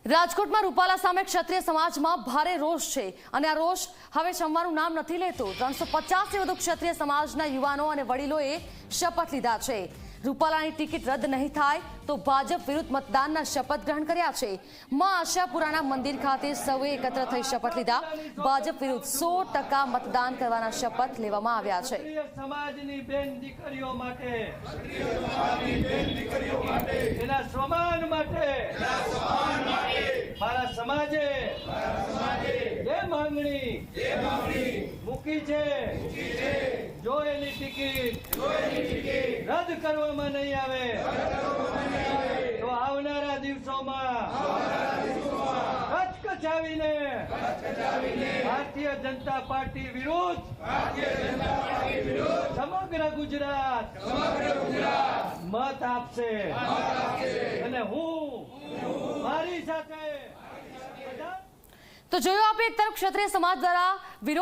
રાજકોટમાં રૂપાલા સામે ક્ષત્રિય સમાજમાં ભારે રોષ છે અને આ રોષ હવે શમવાનું નામ નથી લેતો। 350 થી વધુ ક્ષત્રિય સમાજના યુવાનો અને વડીલોએ શપથ લીધા છે। રૂપાલાની ટિકિટ રદ નહીં થાય તો ભાજપ વિરુદ્ધ મતદાનના શપથ ગ્રહણ કર્યા છે। માં આશાપુરાના મંદિર ખાતે સૌએ એકત્ર થઈ શપથ લીધા। ભાજપ વિરુદ્ધ 100% મતદાન કરવાના શપથ લેવામાં આવ્યા છે। સમાજની બેન દીકરીઓ માટે એના સ્વમાન માટે મારા સમાજે જે માંગણી મૂકી છે જો એની ટિકિટ રદ કરવામાં નહીં આવે તો આવનારા દિવસોમાં કચકચાવીને ભારતીય જનતા પાર્ટી વિરુદ્ધ સમગ્ર ગુજરાત મત આપશે અને હું મારી સાથે તો જોયું આપણે એક તરફ ક્ષત્રિય સમાજ દ્વારા વિરોધ